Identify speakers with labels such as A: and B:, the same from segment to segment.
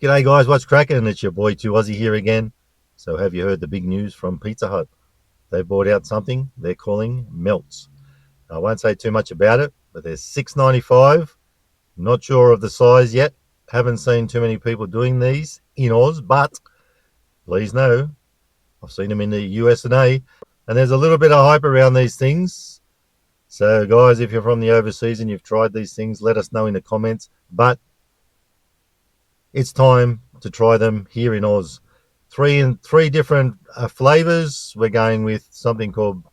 A: G'day guys, what's cracking? It's your boy 2Aussie here again. So have you heard the big news from Pizza Hut? They brought out something they're calling Melts. I won't say too much about it, but they're $6.95. Not sure of the size yet. Haven't seen too many people doing these in Oz, but please know, I've seen them in the US and A, and there's a little bit of hype around these things. So guys, if you're from the overseas and you've tried these things, let us know in the comments. But it's time to try them here in Oz. Three different flavors. We're going with something called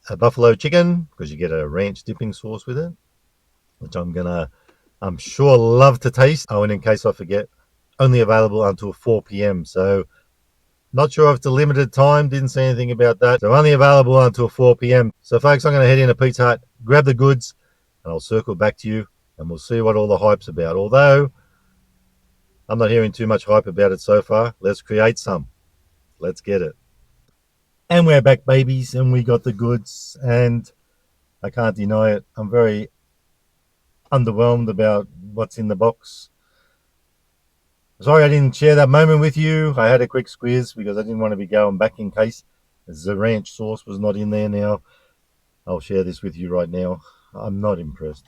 A: a buffalo chicken because you get a ranch dipping sauce with it, which I'm sure love to taste. Oh, and in case I forget, only available until 4 p.m. So not sure if it's a limited time. Didn't say anything about that. So only available until 4 p.m. So folks, I'm going to head into Pizza Hut, grab the goods, and I'll circle back to you, and we'll see what all the hype's about. Although I'm not hearing too much hype about it so far. Let's create some. Let's get it. And we're back, babies, and we got the goods. And I can't deny it. I'm very underwhelmed about what's in the box. Sorry I didn't share that moment with you. I had a quick squeeze because I didn't want to be going back in case the ranch sauce was not in there now. I'll share this with you right now. I'm not impressed.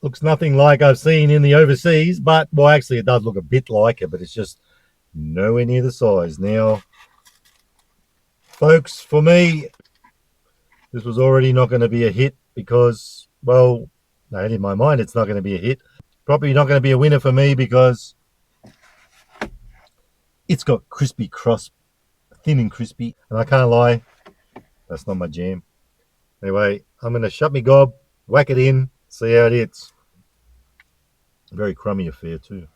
A: Looks nothing like I've seen in the overseas, but, well, actually it does look a bit like it, but it's just nowhere near the size. Now, folks, for me, this was already not going to be a hit because, well, I had in my mind it's not going to be a hit. Probably not going to be a winner for me because it's got crispy crust, thin and crispy, and I can't lie, that's not my jam. Anyway, I'm going to shut me gob, whack it in, see how it hits. Very crummy affair too.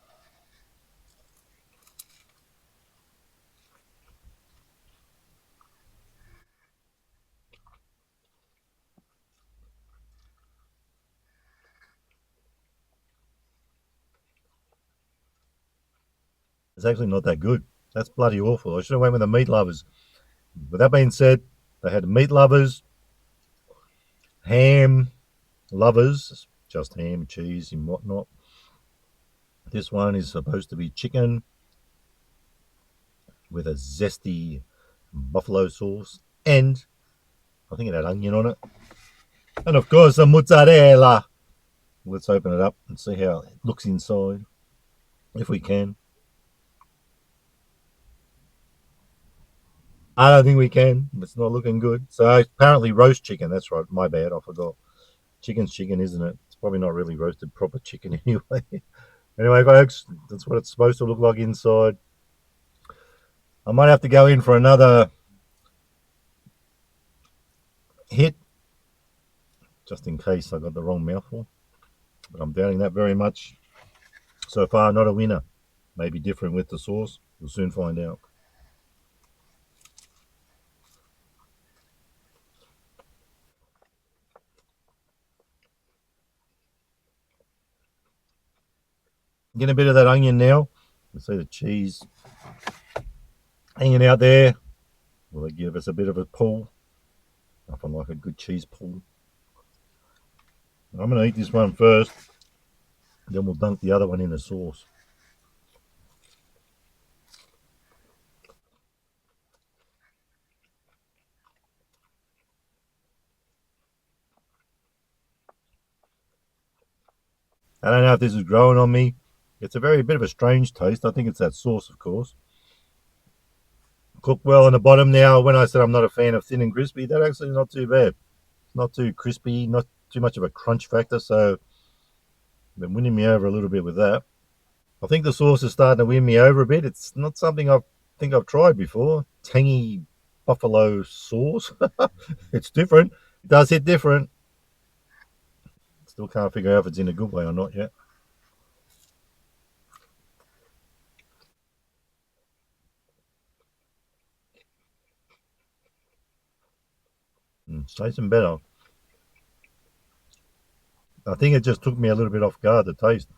A: It's actually not that good. That's bloody awful. I should have went with the meat lovers. With that being said, they had meat lovers, ham lovers, just ham, cheese, and whatnot. This one is supposed to be chicken with a zesty buffalo sauce, and I think it had onion on it, and of course a mozzarella. Let's open it up and see how it looks inside, if we can. I don't think we can. It's not looking good. So apparently roast chicken. That's right. My bad. I forgot. Chicken's chicken, isn't it? It's probably not really roasted proper chicken anyway. Anyway, folks, that's what it's supposed to look like inside. I might have to go in for another hit, just in case I got the wrong mouthful. But I'm doubting that very much. So far, not a winner. Maybe different with the sauce. We'll soon find out. Get a bit of that onion now. You see the cheese hanging out there. Will it give us a bit of a pull? Nothing like a good cheese pull. I'm going to eat this one first. Then we'll dunk the other one in the sauce. I don't know if this is growing on me. It's a very bit of a strange taste. I think it's that sauce, of course. Cooked well on the bottom now. When I said I'm not a fan of thin and crispy, that actually is not too bad. Not too crispy, not too much of a crunch factor. So, been winning me over a little bit with that. I think the sauce is starting to win me over a bit. It's not something I think I've tried before. Tangy buffalo sauce. It's different. It does hit different. Still can't figure out if it's in a good way or not yet. It's tasting better. I think it just took me a little bit off guard, the taste.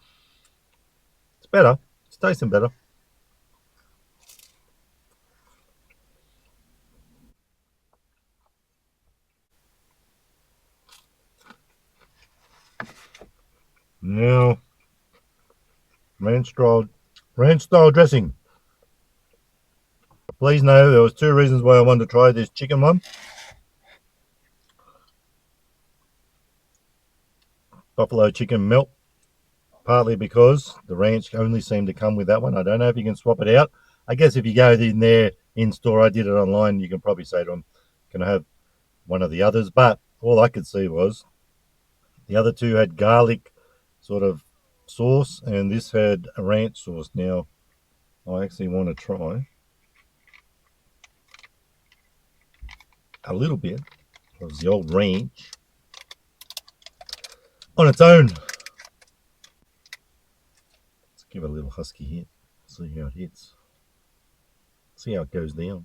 A: It's better. It's tasting better. Now, ranch style dressing. Please know there was two reasons why I wanted to try this chicken one. Buffalo chicken melt. Partly because the ranch only seemed to come with that one. I don't know if you can swap it out. I guess if you go in there in store, I did it online, you can probably say to them, can I have one of the others? But all I could see was the other two had garlic sort of sauce, and this had a ranch sauce. Now, I actually want to try a little bit of the old ranch on its own. Let's give it a little husky hit. See how it hits. See how it goes down.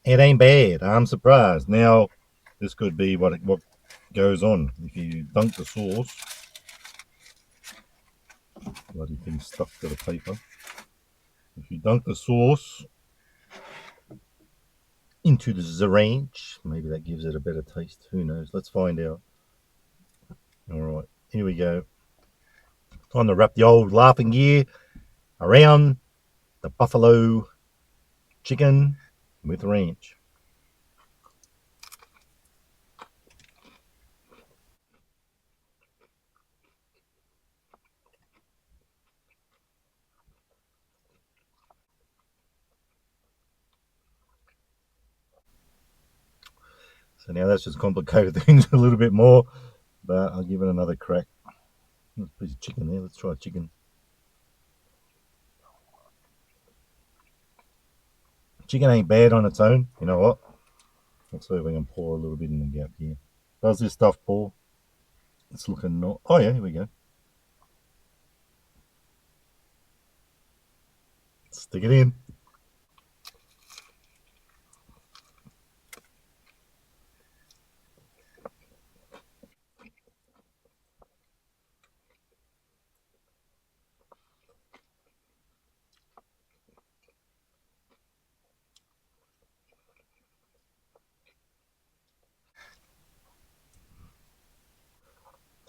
A: It ain't bad. I'm surprised. Now, this could be what goes on if you dunk the sauce. Bloody thing stuck to the paper. If you dunk the sauce into the ranch, maybe that gives it a better taste. Who knows? Let's find out. All right, here we go. Time to wrap the old laughing gear around the buffalo chicken with ranch. So now that's just complicated things a little bit more, but I'll give it another crack. There's a piece of chicken there. Let's try chicken. Chicken ain't bad on its own. You know what? Let's see if we can pour a little bit in the gap here. Does this stuff pour? It's looking not. Oh yeah, here we go. Stick it in.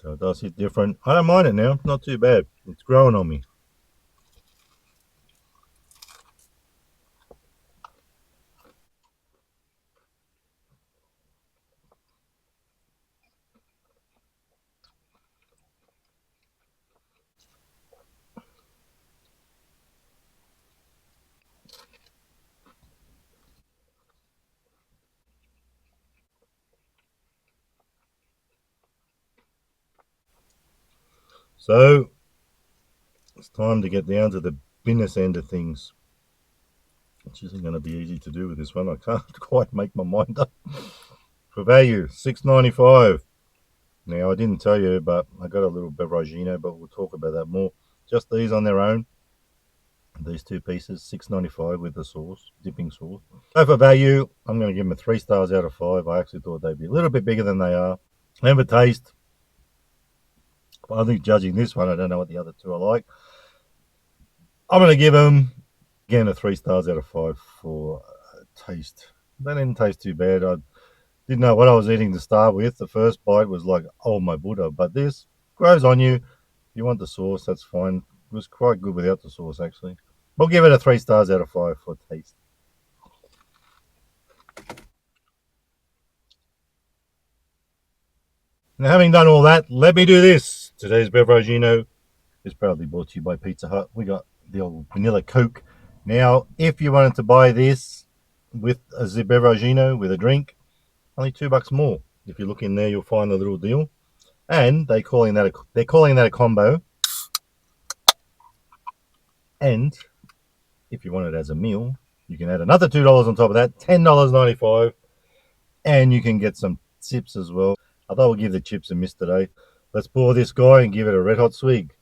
A: So it does hit different. I don't mind it now. Not too bad. It's growing on me. So it's time to get down to the business end of things, which isn't going to be easy to do with this one. I can't quite make my mind up. For value, $6.95. Now I didn't tell you, but I got a little beveragino, but we'll talk about that more. Just these on their own. These two pieces, $6.95 with the sauce, dipping sauce. So for value, I'm going to give them 3 stars out of 5. I actually thought they'd be a little bit bigger than they are. And for taste, I think judging this one, I don't know what the other two are like. I'm going to give them, again, a 3 stars out of 5 for taste. They didn't taste too bad. I didn't know what I was eating to start with. The first bite was like, oh my Buddha. But this grows on you. If you want the sauce, that's fine. It was quite good without the sauce, actually. We'll give it a 3 stars out of 5 for taste. Now, having done all that, let me do this. Today's Beveragino is proudly brought to you by Pizza Hut. We got the old vanilla Coke. Now, if you wanted to buy this with a Beveragino with a drink, only $2 more. If you look in there, you'll find the little deal. And they're calling that a combo. And if you want it as a meal, you can add another $2 on top of that, $10.95, and you can get some chips as well. I thought we'll give the chips a miss today. Let's pour this guy and give it a red hot swig.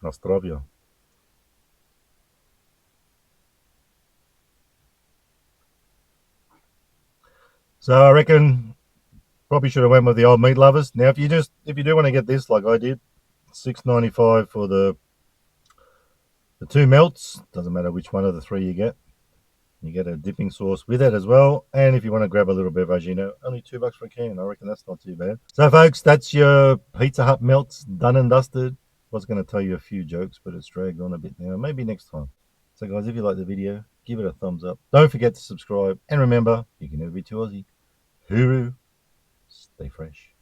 A: Nostrovia. So I reckon probably should have went with the old meat lovers. Now, if you do want to get this like I did, $6.95 for the two melts. Doesn't matter which one of the three you get. You get a dipping sauce with it as well. And if you want to grab a little bit of Vagino, only $2 for a can. I reckon that's not too bad. So, folks, that's your Pizza Hut melts done and dusted. I was going to tell you a few jokes, but it's dragged on a bit now. Maybe next time. So, guys, if you like the video, give it a thumbs up. Don't forget to subscribe. And remember, you can never be too Aussie. Hooroo. Stay fresh.